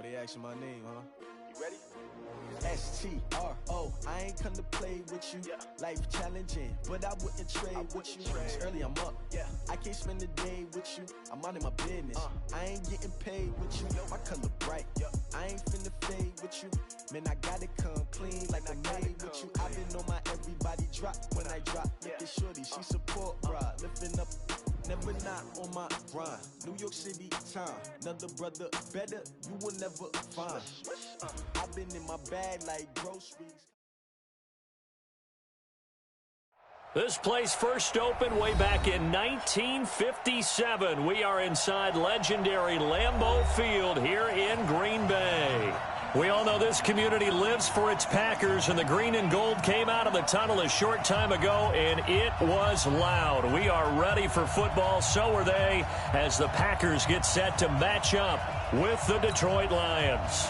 Oh, they asking my name, huh? You ready? STRO, I ain't come to play with you. Life challenging, but I wouldn't trade with you. It's early, I'm up. I can't spend the day with you. I'm out in my business. I ain't getting paid with you. My color bright. I ain't finna fade with you. Man, I gotta come clean like I made with you. I've been on my everybody drop when I drop. Look at shorty, she support, bruh. Lifting up, never not on my grind. New York City time, another brother better, you will never find. I've been in my bag like groceries. This place first opened way back in 1957. We are inside legendary Lambeau Field here in Green Bay. We all know this community lives for its Packers, and the green and gold came out of the tunnel a short time ago, and it was loud. We are ready for football, so are they, as the Packers get set to match up with the Detroit Lions.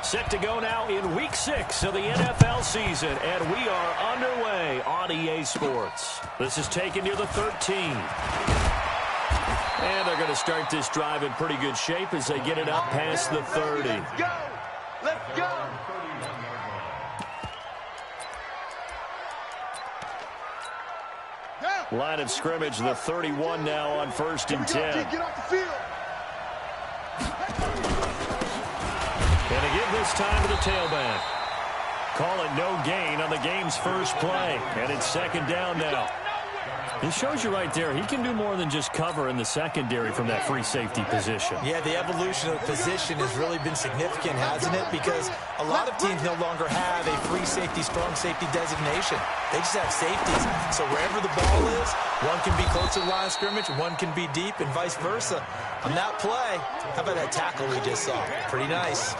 Set to go now in Week 6 of the NFL season, and we are underway on EA Sports. This is taken near the 13. And they're going to start this drive in pretty good shape as they get it up past the 30. Let's go! Let's go! Line of scrimmage, the 31 now on 1st and 10. Get off the field! And a give this time to the tailback. Call it no gain on the game's first play. And it's 2nd down now. It shows you right there, he can do more than just cover in the secondary from that free safety position. Yeah, the evolution of the position has really been significant, hasn't it? Because a lot of teams no longer have a free safety, strong safety designation. They just have safeties. So wherever the ball is, one can be close to the line of scrimmage, one can be deep, and vice versa. On that play, how about that tackle we just saw? Pretty nice.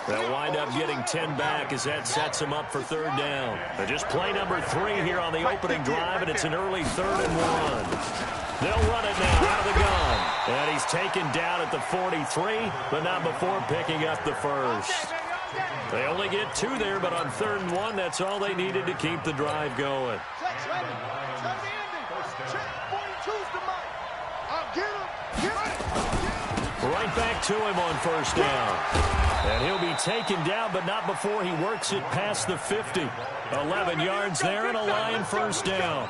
They'll wind up getting 10 back as that sets them up for 3rd down. Just play number 3 here on the opening drive, and it's an early 3rd and 1. They'll run it now out of the gun. And he's taken down at the 43, but not before picking up the first. They only get 2 there, but on 3rd and 1, that's all they needed to keep the drive going. Right back to him on 1st down. And he'll be taken down, but not before he works it past the 50. 11 yards there and a Lion 1st down.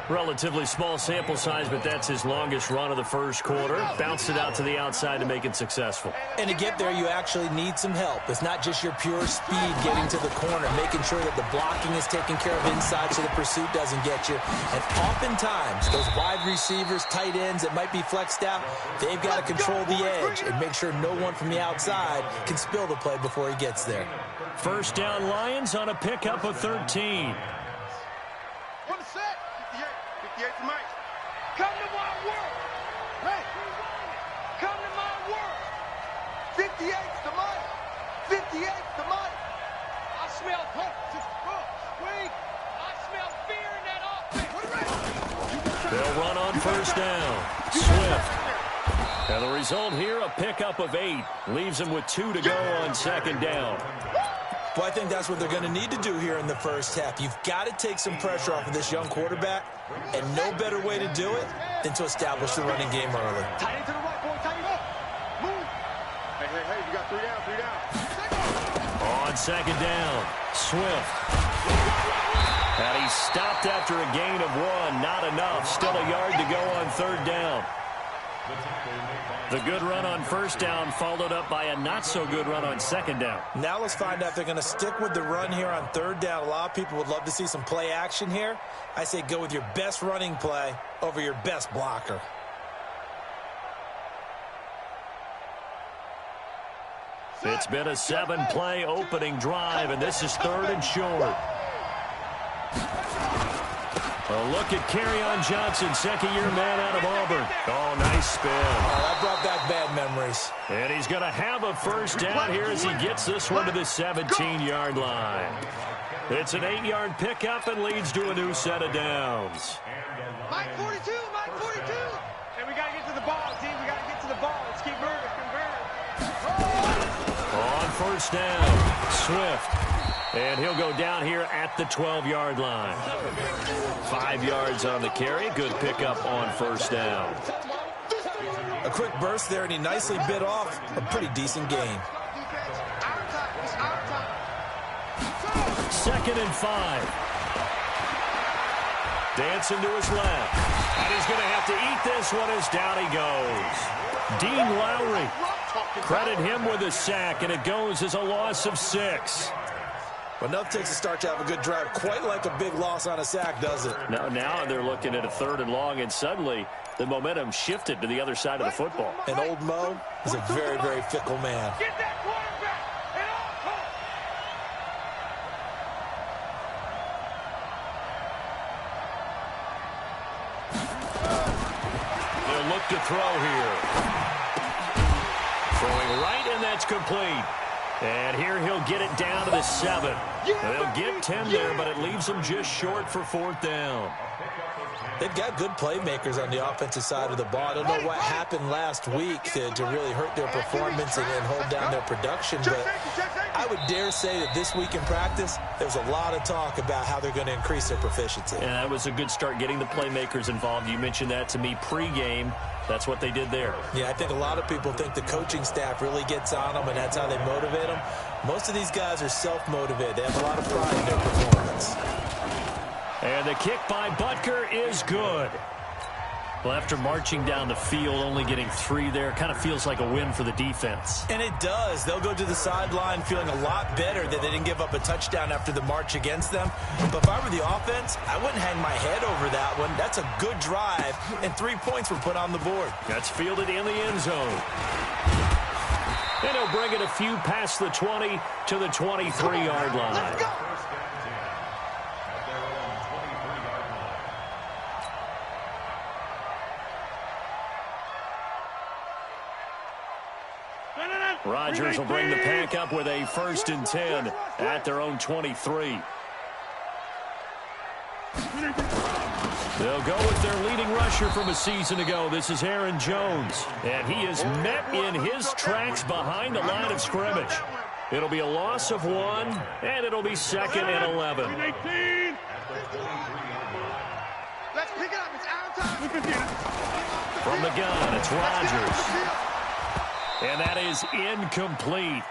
Relatively small sample size, but that's his longest run of the first quarter. Bounced it out to the outside to make it successful. And to get there, you actually need some help. It's not just your pure speed getting to the corner, making sure that the blocking is taken care of inside so the pursuit doesn't get you. And oftentimes, those wide receivers, tight ends that might be flexed out, they've got to control the edge and make sure no one from the outside can spill the play before he gets there. 1st down Lions on a pickup of 13. Come to my world. Hey, come to my world. 58's the money. 58's the money. I smell hope. Just wait. I smell fear in that offense. They'll run on 1st down. Swift. And the result here, a pickup of 8. Leaves them with 2 to go on 2nd down. Well, I think that's what they're going to need to do here in the first half. You've got to take some pressure off of this young quarterback, and no better way to do it than to establish the running game early. Tight end to the right, boy. Tight end up. Move. Hey, you got 3 down, 3 down. On 2nd down, Swift. And he stopped after a gain of 1. Not enough. Still a yard to go on 3rd down. The good run on 1st down followed up by a not-so-good run on 2nd down. Now let's find out if they're going to stick with the run here on 3rd down. A lot of people would love to see some play action here. I say go with your best running play over your best blocker. It's been a 7-play opening drive, and this is 3rd and short. A look at Kerryon Johnson, 2nd-year man out of Auburn. Oh, nice spin. Oh, that brought back bad memories. And he's going to have a 1st down here as he gets this one to the 17-yard line. It's an 8-yard pickup and leads to a new set of downs. Mike 42, Mike 42. And we got to get to the ball, team. We got to get to the ball. Let's keep moving. On 1st down, Swift. And he'll go down here at the 12-yard line. 5 yards on the carry. Good pickup on 1st down. A quick burst there, and he nicely bit off a pretty decent gain. 2nd and 5. Dancing to his left. And he's going to have to eat this one as down he goes. Dean Lowry. Credit him with a sack, and it goes as a loss of 6. Well, enough takes a start to have a good drive. Quite like a big loss on a sack, does it? Now they're looking at a 3rd and long, and suddenly the momentum shifted to the other side of the football. And old Mo is a very, very fickle man. Get that quarterback and off. They'll look to throw here. Throwing right, and that's complete. And here he'll get it down to the 7. They'll get 10 there, but it leaves them just short for 4th down. They've got good playmakers on the offensive side of the ball. I don't know what happened last week to really hurt their performance and hold down their production, but I would dare say that this week in practice, there's a lot of talk about how they're going to increase their proficiency. And that was a good start, getting the playmakers involved. You mentioned that to me pregame. That's what they did there. Yeah, I think a lot of people think the coaching staff really gets on them, and that's how they motivate them. Most of these guys are self-motivated. They have a lot of pride in their performance. And the kick by Butker is good. Well, after marching down the field, only getting 3 there, kind of feels like a win for the defense. And it does. They'll go to the sideline feeling a lot better that they didn't give up a touchdown after the march against them. But if I were the offense, I wouldn't hang my head over that one. That's a good drive, and 3 points were put on the board. That's fielded in the end zone. And he'll bring it a few past the 20 to the 23-yard line. Let's go. Rodgers will bring the pack up with a 1st and 10 at their own 23. They'll go with their leading rusher from a season ago. This is Aaron Jones. And he is met in his tracks behind the line of scrimmage. It'll be a loss of 1, and it'll be 2nd and 11. Let's pick it up. It's our time. From the gun, it's Rodgers. And that is incomplete.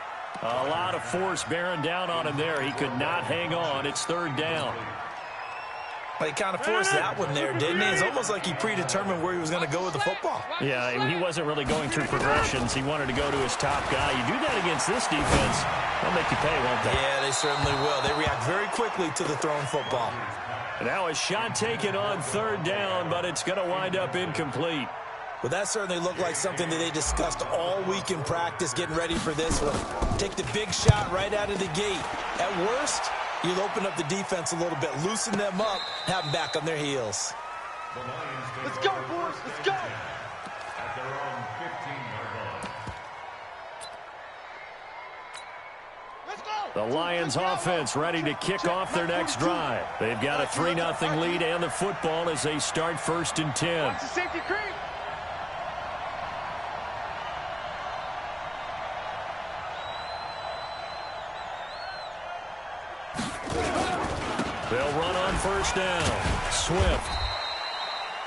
A lot of force bearing down on him there. He could not hang on. It's 3rd down. Well, he kind of forced that one there, didn't he? It's almost like he predetermined where he was going to go with the football. Yeah, he wasn't really going through progressions. He wanted to go to his top guy. You do that against this defense, they'll make you pay, won't they? Yeah, they certainly will. They react very quickly to the thrown football. Now a shot taken on 3rd down, but it's going to wind up incomplete. Well, that certainly looked like something that they discussed all week in practice, getting ready for this one. Take the big shot right out of the gate. At worst, you'll open up the defense a little bit, loosen them up, have them back on their heels. Let's go, boys. Let's go. At their own 15-yard line. Let's go. The Lions offense ready to kick off their next drive. They've got a 3-0 lead and the football as they start 1st and 10. Watch the safety creep. They'll run on 1st down. Swift.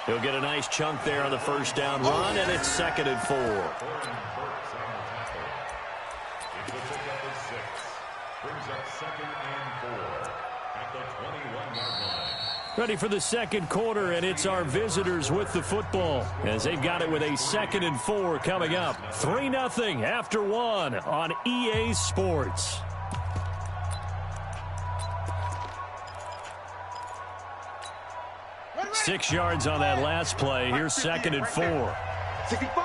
He'll get a nice chunk there on the 1st down run, and it's 2nd and 4. Ready for the 2nd quarter, and it's our visitors with the football as they've got it with a 2nd and 4 coming up. 3-0 after 1 on EA Sports. Six yards on that last play. Here's 2nd and 4. 65.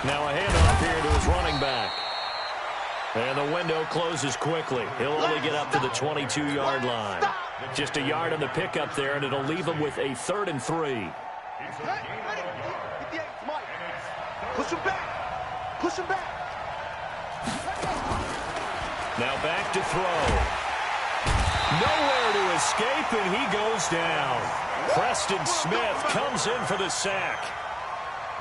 Now a handoff here to his running back. And the window closes quickly. He'll only get up to the 22-yard line. Just a yard on the pickup there, and it'll leave him with a 3rd and 3. Push him back. Push him back. Now back to throw. Nowhere to escape, and he goes down. Preston Smith comes in for the sack.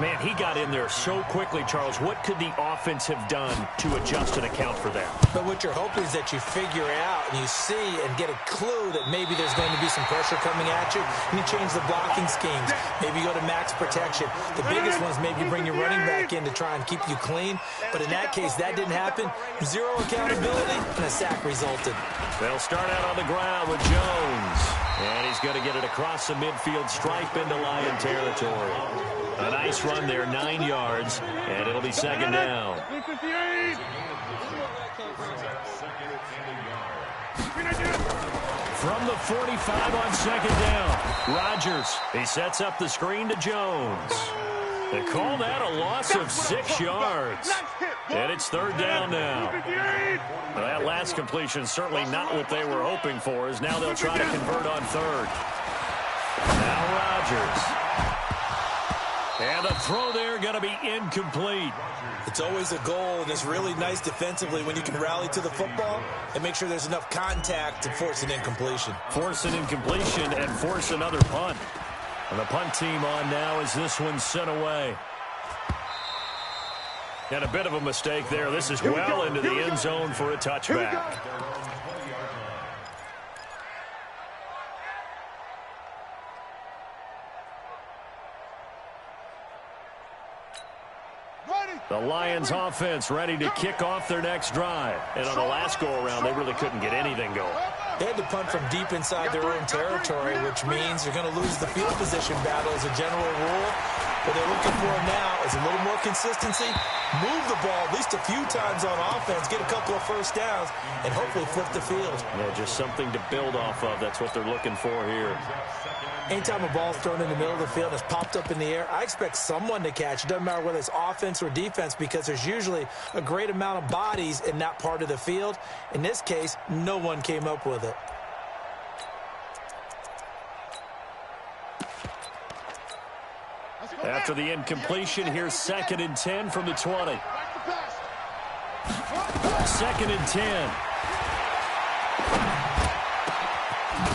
Man, he got in there so quickly, Charles. What could the offense have done to adjust and account for that? But what you're hoping is that you figure out and you see and get a clue that maybe there's going to be some pressure coming at you, and you change the blocking schemes. Maybe you go to max protection. The biggest one is maybe bring your running back in to try and keep you clean. But in that case, that didn't happen. Zero accountability, and a sack resulted. They'll start out on the ground with Jones. And he's going to get it across the midfield stripe into Lion territory. A nice run there, 9 yards, and it'll be second down. From the 45 on second down, Rodgers. He sets up the screen to Jones. They call that a loss of 6 yards. And it's third down now. Well, that last completion certainly not what they were hoping for, as now they'll try to convert on third. Now Rodgers. And the throw there going to be incomplete. It's always a goal, and it's really nice defensively when you can rally to the football and make sure there's enough contact to force an incompletion. Force an incompletion and force another punt. And the punt team on now as this one's sent away. And a bit of a mistake there. This is well into the end zone for a touchback. The Lions offense ready to kick off their next drive. And on the last go-around, they really couldn't get anything going. They had to punt from deep inside their own territory, which means you're going to lose the field position battle as a general rule. What they're looking for now is a little more consistency, move the ball at least a few times on offense, get a couple of first downs, and hopefully flip the field. Yeah, just something to build off of. That's what they're looking for here. Anytime a ball's thrown in the middle of the field and it's popped up in the air, I expect someone to catch. It doesn't matter whether it's offense or defense, because there's usually a great amount of bodies in that part of the field. In this case, no one came up with it. After the incompletion, here's 2nd and 10 from the 20. 2nd and 10.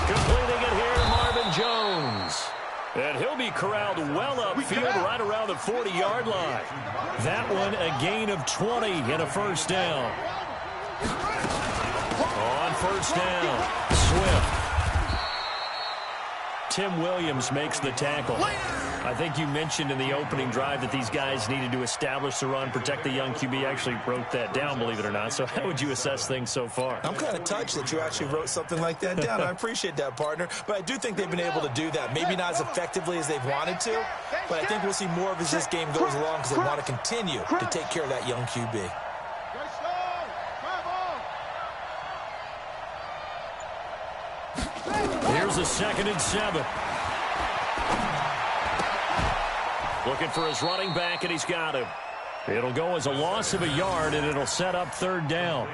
Completing it here to Marvin Jones. And he'll be corralled well upfield right around the 40-yard line. That one a gain of 20 and a first down. On first down, Swift. Tim Williams makes the tackle. I think you mentioned in the opening drive that these guys needed to establish the run, protect the young QB. Actually wrote that down, believe it or not. So how would you assess things so far? I'm kind of touched that you actually wrote something like that down. I appreciate that, partner. But I do think they've been able to do that. Maybe not as effectively as they've wanted to, but I think we'll see more of as this game goes along, because they want to continue to take care of that young QB. Here's a 2nd and 7. Looking for his running back, and he's got him. It'll go as a loss of a yard, and it'll set up third down.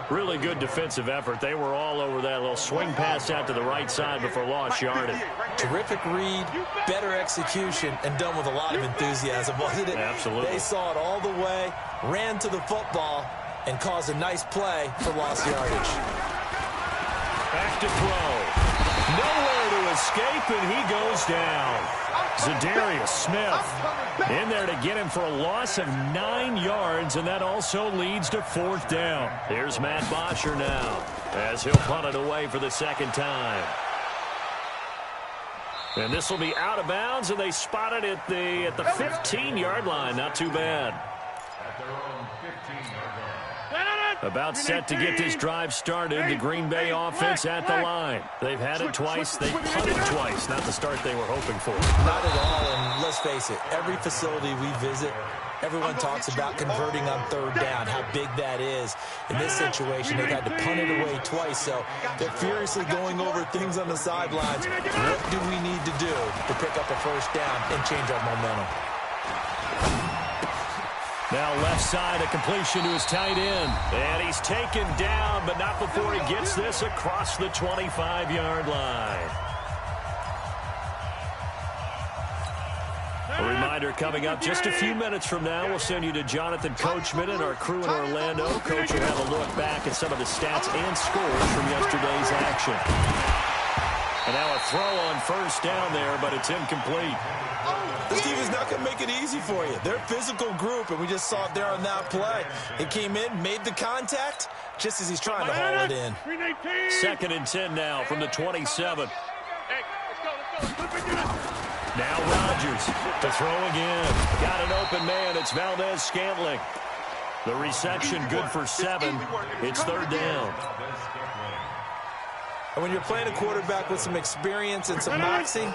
Really good defensive effort. They were all over that little swing pass out to the right side before lost yardage. Terrific read, better execution, and done with a lot of enthusiasm, wasn't it? Absolutely. They saw it all the way, ran to the football, and caused a nice play for lost yardage. Back to throw. Nowhere to escape, and he goes down. Zadarius Smith in there to get him for a loss of 9 yards, and that also leads to 4th down. Here's Matt Bosher now as he'll punt it away for the second time. And this will be out of bounds, and they spot it at the 15-yard line. Not too bad. About set to get this drive started. The Green Bay offense at the line. They've had it twice. They've punted twice. Not the start they were hoping for. Not at all, and let's face it, every facility we visit, everyone talks about converting on third down, how big that is. In this situation, they've had to punt it away twice, so they're furiously going over things on the sidelines. What do we need to do to pick up a first down and change our momentum? Now left side, a completion to his tight end. And he's taken down, but not before he gets this across the 25-yard line. A reminder coming up just a few minutes from now. We'll send you to Jonathan Coachman and our crew in Orlando. Coach will have a look back at some of the stats and scores from yesterday's action. And now a throw on first down there, but it's incomplete. This team is not not going to make it easy for you. They're a physical group, and we just saw it there on that play. He came in, made the contact, just as he's trying to haul it in. 2nd and 10 now from the 27. Now Rodgers to throw again. Got an open man. It's Valdez-Scantling. The reception good for 7. It's 3rd down. And when you're playing a quarterback with some experience and some moxie,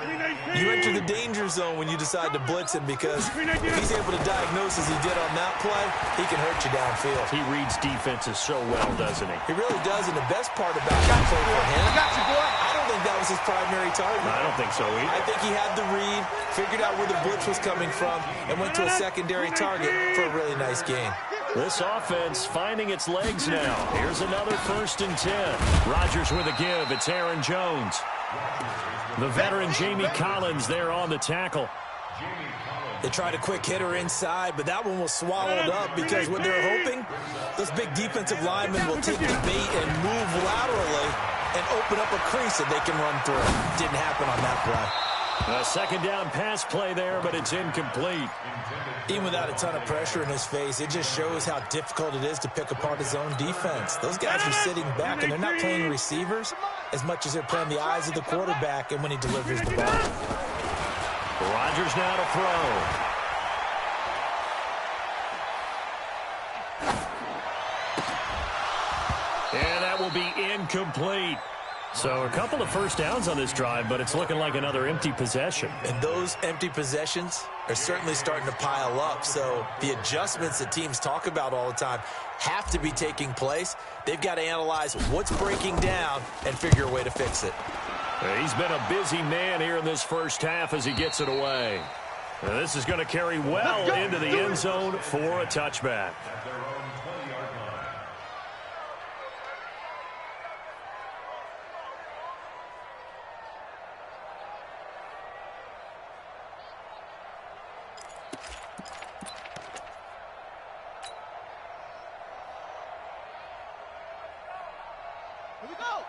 you enter the danger zone when you decide to blitz him, because if he's able to diagnose as he did on that play, he can hurt you downfield. He reads defenses so well, doesn't he? He really does, and the best part about that play for him, I don't think that was his primary target. I don't think so either. I think he had the read, figured out where the blitz was coming from, and went to a secondary target for a really nice gain. This offense finding its legs now. Here's another 1st and 10. Rodgers with a give. It's Aaron Jones. The veteran Jamie Collins there on the tackle. They tried a quick hitter inside, but that one was swallowed up because what they're hoping, those big defensive linemen will take the bait and move laterally and open up a crease that they can run through. Didn't happen on that play. A 2nd down pass play there, but it's incomplete. Even without a ton of pressure in his face, it just shows how difficult it is to pick apart his own defense. Those guys are sitting back, and they're not playing receivers as much as they're playing the eyes of the quarterback and when he delivers the ball. Rodgers now to throw. And that will be incomplete. So a couple of 1st downs on this drive, but it's looking like another empty possession. And those empty possessions are certainly starting to pile up. So the adjustments that teams talk about all the time have to be taking place. They've got to analyze what's breaking down and figure a way to fix it. He's been a busy man here in this 1st half as he gets it away. Now this is going to carry well into the end zone for a touchback.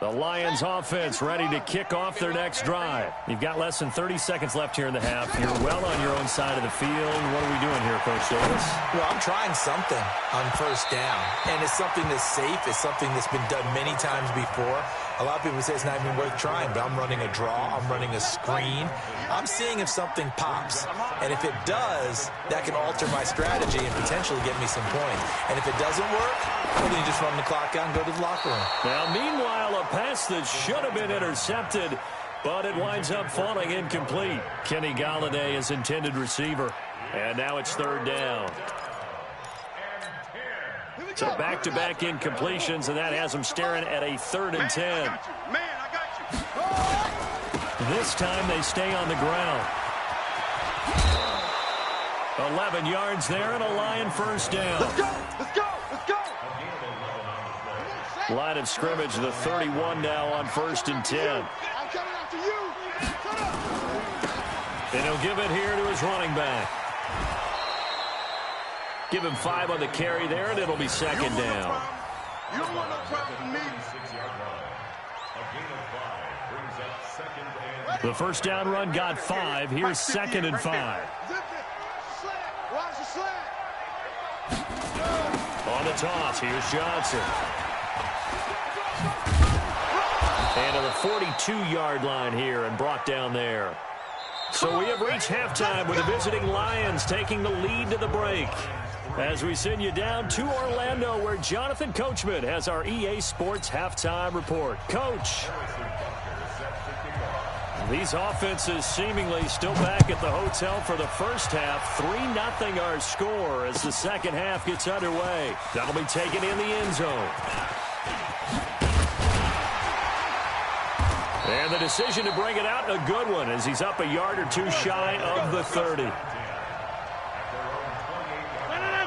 The Lions offense ready to kick off their next drive. You've got less than 30 seconds left here in the half. You're well on your own side of the field. What are we doing here, Coach Davis? Well, I'm trying something on 1st down, and it's something that's safe. It's something that's been done many times before. A lot of people say it's not even worth trying, but I'm running a draw. I'm running a screen. I'm seeing if something pops, and if it does, that can alter my strategy and potentially get me some points. And if it doesn't work, well, then you just run the clock out and go to the locker room. Now, meanwhile, a pass that should have been intercepted, but it winds up falling incomplete. Kenny Golladay is intended receiver, and now it's 3rd down. So back-to-back incompletions, and that has them staring at a 3rd and 10. This time they stay on the ground. 11 yards there and a Lion 1st down. Let's go! Let's go! Let's go! Line of scrimmage, the 31 now on 1st and 10. I'm coming after you! Shut up! And he'll give it here to his running back. Give him 5 on the carry there, and it'll be 2nd down. You don't want no problem from me. The 1st down run got 5. Here's 2nd and 5. Watch the slant. On the toss, here's Johnson. And to the 42-yard line here and brought down there. So we have reached halftime with the visiting Lions taking the lead to the break. As we send you down to Orlando, where Jonathan Coachman has our EA Sports halftime report. Coach. These offenses seemingly still back at the hotel for the 1st half. 3-0 our score as the 2nd half gets underway. That'll be taken in the end zone. And the decision to bring it out, a good one, as he's up a yard or 2 shy of the 30.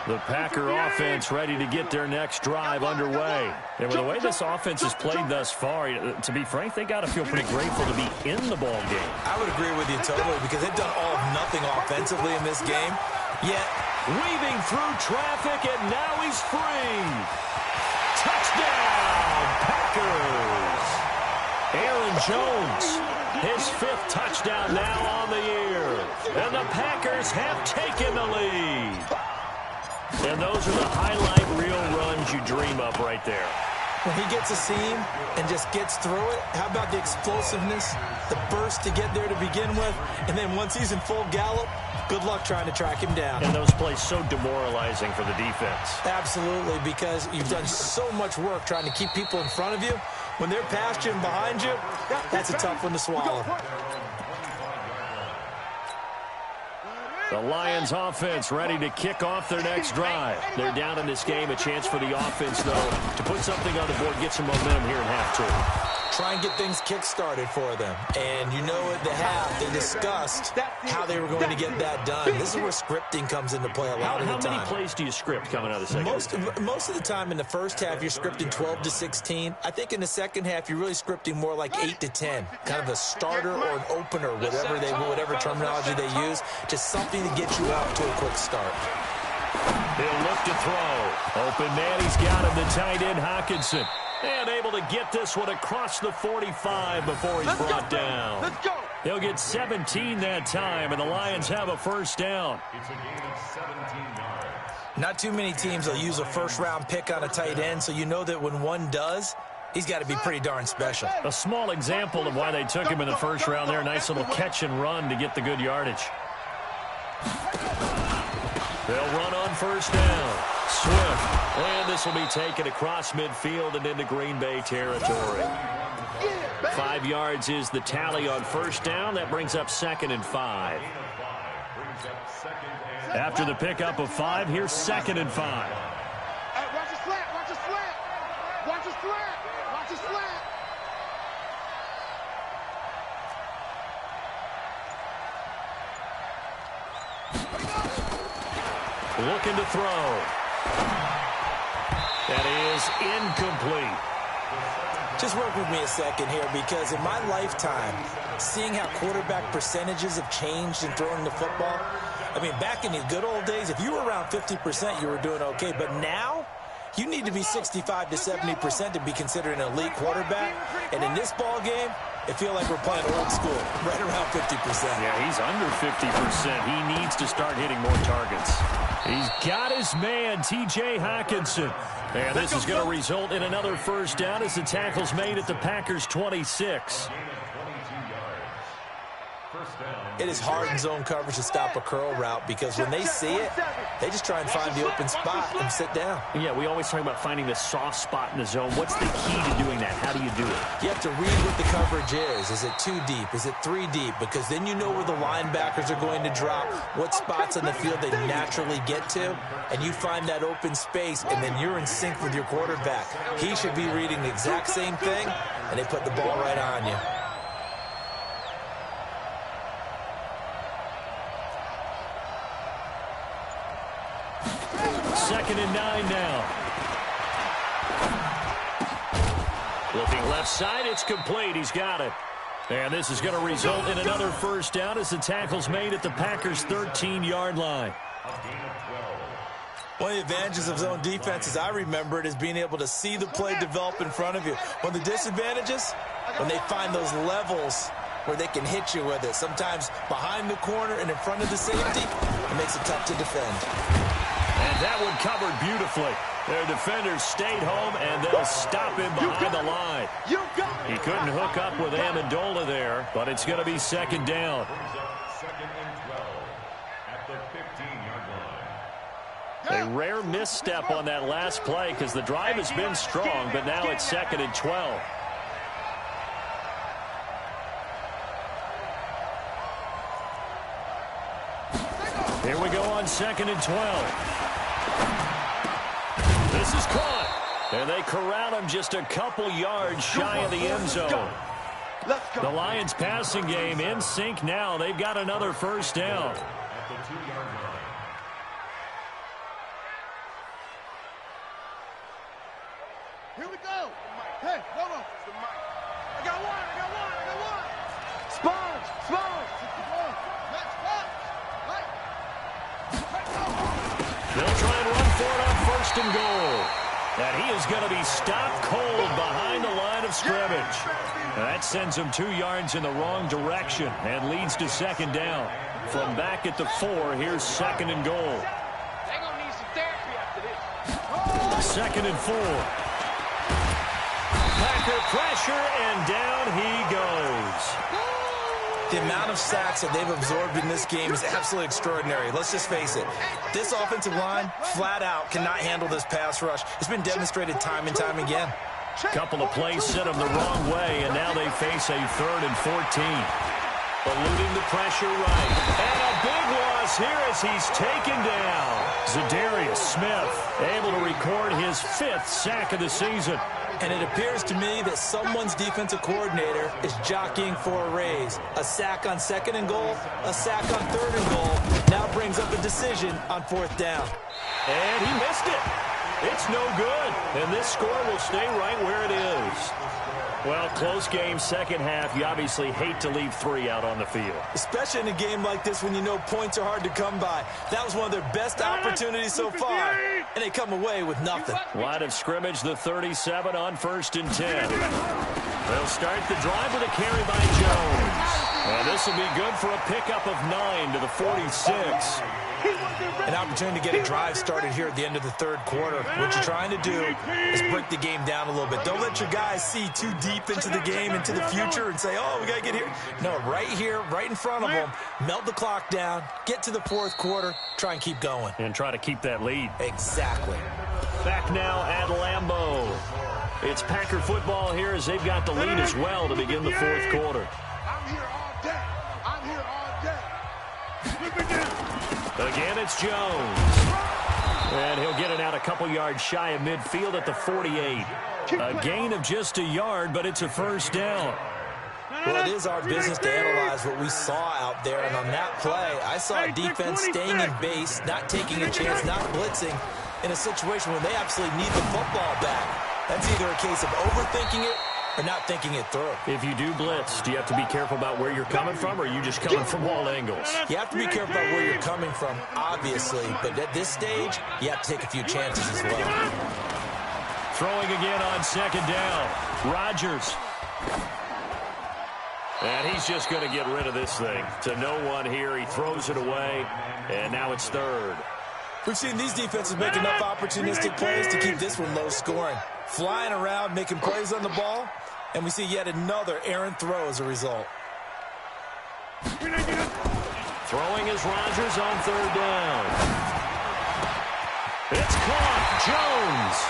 The Packer offense ready to get their next drive underway. And with the way this offense has played thus far, to be frank, they got to feel pretty grateful to be in the ball game. I would agree with you totally, because they've done all of nothing offensively in this game. Yet, weaving through traffic, and now he's free. Touchdown, Packers. Aaron Jones, his 5th touchdown now on the year. And the Packers have taken the lead. And those are the highlight reel runs you dream of right there. When he gets a seam and just gets through it, how about the explosiveness, the burst to get there to begin with, and then once he's in full gallop, good luck trying to track him down. And those plays so demoralizing for the defense. Absolutely, because you've done so much work trying to keep people in front of you. When they're past you and behind you, that's a tough one to swallow. The Lions offense ready to kick off their next drive. They're down in this game. A chance for the offense, though, to put something on the board, get some momentum here in half two. Try and get things kick-started for them. And you know at the half, they discussed how they were going to get that done. This is where scripting comes into play a lot of the time. How many plays do you script coming out of the second? Most of the time in the first half, you're scripting 12 to 16. I think in the second half, you're really scripting more like 8 to 10. Kind of a starter or an opener, whatever terminology they use. Just something to get you off to a quick start. He'll look to throw. Open man, he's got him, the tight end, Hockenson. And able to get this one across the 45 before he's brought down. Let's go. He'll get 17 that time, and the Lions have a first down. It's a gain of 17 yards. Not too many teams will use a first-round pick on a tight end, so you know that when one does, he's got to be pretty darn special. A small example of why they took him in the first round there. Nice little catch and run to get the good yardage. They'll run on first down. Swift. And this will be taken across midfield and into Green Bay territory. 5 yards is the tally on first down. That brings up 2nd and 5. After the pickup of 5, here's 2nd and 5. Watch the slant. Watch the slant. Watch the slant. Watch the slant. Looking to throw. That is incomplete. Just work with me a second here, because in my lifetime, seeing how quarterback percentages have changed in throwing the football, I mean, back in the good old days, if you were around 50%, you were doing okay. But now, you need to be 65 to 70% to be considered an elite quarterback. And in this ball game, it feels like we're playing old school, right around 50%. Yeah, he's under 50%. He needs to start hitting more targets. He's got his man, T.J. Hockenson. And this is going to result in another first down as the tackle's made at the Packers' 26. It is hard in zone coverage to stop a curl route, because when they see it, they just try and find the open spot and sit down. Yeah, we always talk about finding the soft spot in the zone. What's the key to doing that? How do you do it? You have to read what the coverage is. Is it 2 deep? Is it 3 deep? Because then you know where the linebackers are going to drop, what spots on the field they naturally get to, and you find that open space, and then you're in sync with your quarterback. He should be reading the exact same thing, and they put the ball right on you. Second and 9 now. Looking left side, it's complete. He's got it. And this is going to result in another first down as the tackle's made at the Packers' 13-yard line. One of the advantages of zone defense, as I remember it, is being able to see the play develop in front of you. One of the disadvantages, when they find those levels where they can hit you with it. Sometimes behind the corner and in front of the safety, it makes it tough to defend. And that one covered beautifully. Their defenders stayed home, and they'll stop him behind the line. He couldn't hook up with Amendola there, but it's going to be second down. Second and 12 at the 15-yard line. A rare misstep on that last play because the drive has been strong, but now it's second and 12. Here we go on second and 12. This is caught. And they corral him just a couple yards shy of the end zone. The Lions passing game in sync now. They've got another first down. At the 2-yard line. Here we go. Hey, hold on. I got one. Sponge. They'll try and run for it on first and goal. And he is going to be stopped cold behind the line of scrimmage. That sends him 2 yards in the wrong direction and leads to second down. From back at the 4, here's 2nd and goal. They're going to need some therapy after this. 2nd and 4. Packer pressure, and down he goes. The amount of sacks that they've absorbed in this game is absolutely extraordinary. Let's just face it. This offensive line, flat out, cannot handle this pass rush. It's been demonstrated time and time again. Couple of plays sent them the wrong way, and now they face a 3rd and 14. Eluding the pressure right. And a big loss here as he's taken down. Za'Darius Smith able to record his 5th sack of the season. And it appears to me that someone's defensive coordinator is jockeying for a raise. A sack on 2nd and goal, a sack on 3rd and goal, now brings up a decision on 4th down. And he missed it. It's no good. And this score will stay right where it is. Well, close game, second half. You obviously hate to leave 3 out on the field. Especially in a game like this when you know points are hard to come by. That was one of their best opportunities so far, and they come away with nothing. Line of scrimmage, the 37 on 1st and 10. They'll start the drive with a carry by Jones. And this will be good for a pickup of 9 to the 46. An opportunity to get a drive started here at the end of the 3rd quarter. What you're trying to do is break the game down a little bit. Don't let your guys see too deep into the game, into the future, and say, oh, we got to get here. No, right here, right in front of them, melt the clock down, get to the 4th quarter, try and keep going. And try to keep that lead. Exactly. Back now at Lambeau. It's Packer football here as they've got the lead as well to begin the 4th quarter. I'm here all day. I'm here all day. Again, it's Jones. And he'll get it out a couple yards shy of midfield at the 48. A gain of just a yard, but it's a 1st down. Well, it is our business to analyze what we saw out there. And on that play, I saw a defense staying in base, not taking a chance, not blitzing in a situation where they absolutely need the football back. That's either a case of overthinking it or not thinking it through. If you do blitz, do you have to be careful about where you're coming from, or are you just coming from all angles? You have to be careful about where you're coming from, obviously. But at this stage, you have to take a few chances as well. Throwing again on 2nd down. Rodgers. And he's just going to get rid of this thing. To no one here. He throws it away. And now it's 3rd. We've seen these defenses make enough opportunistic plays to keep this one low scoring. Flying around, making plays on the ball. And we see yet another errant throw as a result. Throwing is Rodgers on 3rd down. It's caught. Jones.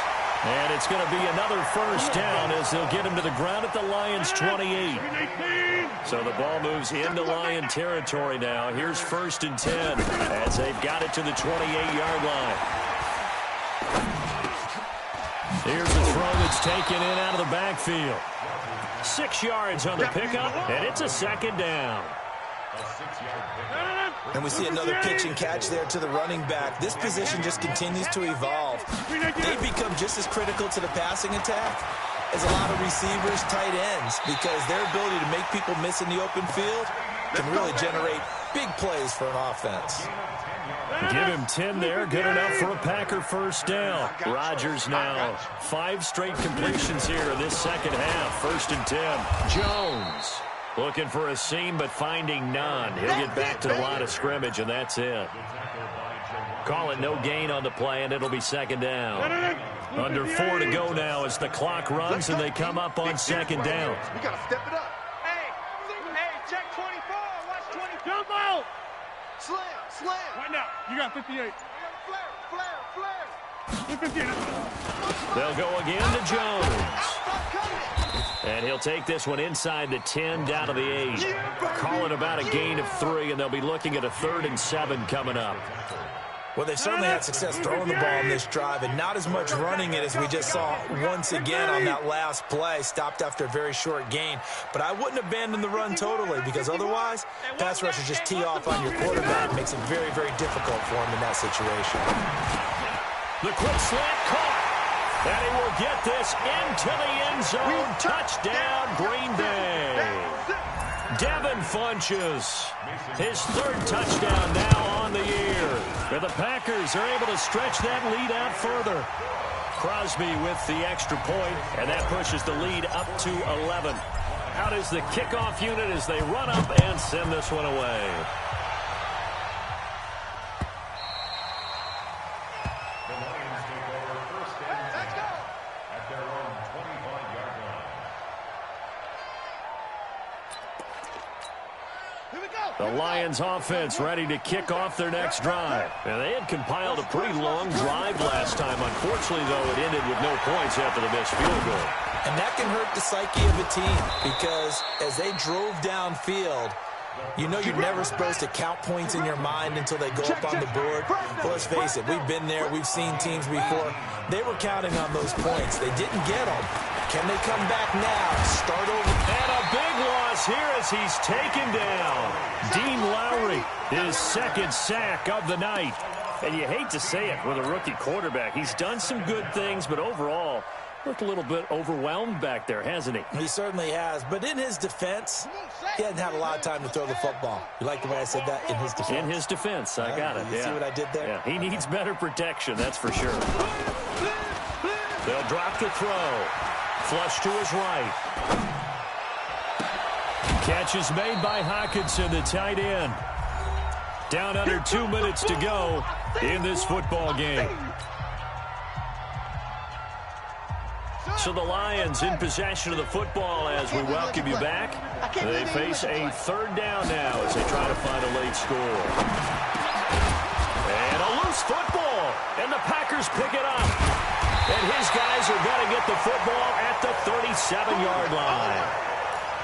And it's going to be another 1st down as they'll get him to the ground at the Lions' 28. So the ball moves into Lion territory now. Here's 1st and 10 as they've got it to the 28-yard line. Here's a throw that's taken in out of the backfield. 6 yards on the pickup, and it's a 2nd down. And we see another pitch and catch there to the running back. This position just continues to evolve. They become just as critical to the passing attack as a lot of receivers, tight ends, because their ability to make people miss in the open field can really generate big plays for an offense. Give him 10 there. Good enough for a Packer 1st down. Rodgers now 5 straight completions here in this second half. 1st and 10. Jones looking for a seam, but finding none. He'll get back to the line of scrimmage, and that's it. Call it no gain on the play, and it'll be 2nd down. Under 4 to go now as the clock runs, and they come up on 2nd down. We got to step it up. Hey, check 24. Watch 24. Jump out. Slam. Right now. You got 58. Flare. 58. They'll go again to Jones. And he'll take this one inside the 10, down to the 8. Call it about a gain of 3, and they'll be looking at a 3rd and 7 coming up. Well, they've certainly had success throwing the ball in this drive, and not as much running it as we just saw once again on that last play. Stopped after a very short gain. But I wouldn't abandon the run totally, because otherwise, pass rushers just tee off on your quarterback. Makes it very, very difficult for him in that situation. The quick slant caught. And he will get this into the end zone. Touchdown, Green Bay. Devin Funches, his 3rd touchdown now on the year. And the Packers are able to stretch that lead out further. Crosby with the extra point, and that pushes the lead up to 11. Out is the kickoff unit as they run up and send this one away. The Lions offense ready to kick off their next drive. And they had compiled a pretty long drive last time. Unfortunately, though, it ended with no points after the missed field goal. And that can hurt the psyche of a team because as they drove downfield, you know you're never supposed to count points in your mind until they go up on the board. But let's face it, we've been there. We've seen teams before. They were counting on those points. They didn't get them. Can they come back now? Start over. And a big loss here as he's taken down. Dean Lowry, his second sack of the night. And you hate to say it with a rookie quarterback. He's done some good things, but overall, looked a little bit overwhelmed back there, hasn't he? He certainly has. But in his defense, he hadn't had a lot of time to throw the football. You like the way I said that? In his defense. In his defense. I got it. You see what I did there? Yeah, he needs better protection, that's for sure. They'll drop the throw. Flush to his right. Catch is made by Hockenson, the tight end. Down under 2 minutes to go in this football game. So the Lions in possession of the football as we welcome you back. They face a third down now as they try to find a late score. And a loose football. And the Packers pick it up. And his guys are going to get the football at the 37-yard line.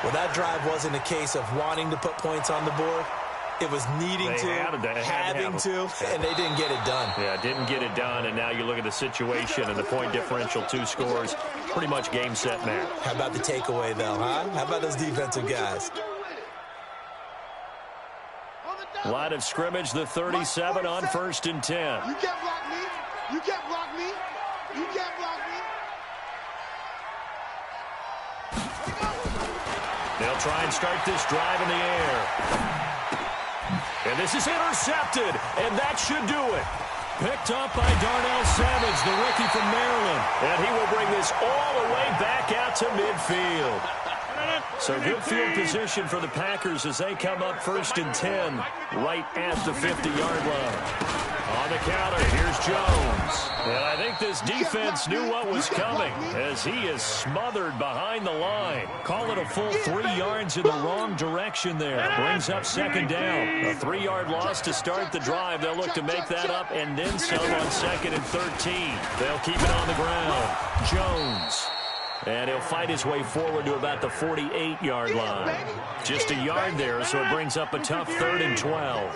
Well, that drive wasn't a case of wanting to put points on the board. It was needing having to, and they didn't get it done. Yeah, didn't get it done, and now you look at the situation and the point differential, 2 scores, pretty much game, set, match. How about the takeaway, though, huh? How about those defensive guys? Line of scrimmage, the 37 on 1st and 10. You can't block me. You can't block me. You can't block me. They'll try and start this drive in the air. And this is intercepted, and that should do it. Picked up by Darnell Savage, the rookie from Maryland. And he will bring this all the way back out to midfield. So good field position for the Packers as they come up 1st and 10 right at the 50-yard line. On the counter, here's Jones. And I think this defense knew what was coming as he is smothered behind the line. Call it a full 3 yards in the wrong direction there. Brings up 2nd down. A 3-yard loss to start the drive. They'll look to make that up and then some on 2nd and 13. They'll keep it on the ground. Jones. And he'll fight his way forward to about the 48-yard line. Just a yard there, so it brings up a tough 3rd and 12.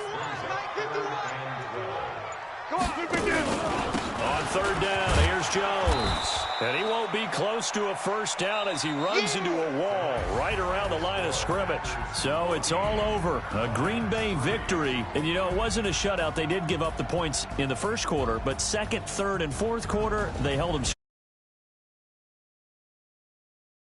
On 3rd down, here's Jones. And he won't be close to a 1st down as he runs into a wall right around the line of scrimmage. So it's all over. A Green Bay victory. And, you know, it wasn't a shutout. They did give up the points in the 1st quarter, but 2nd, 3rd, and 4th quarter, they held them.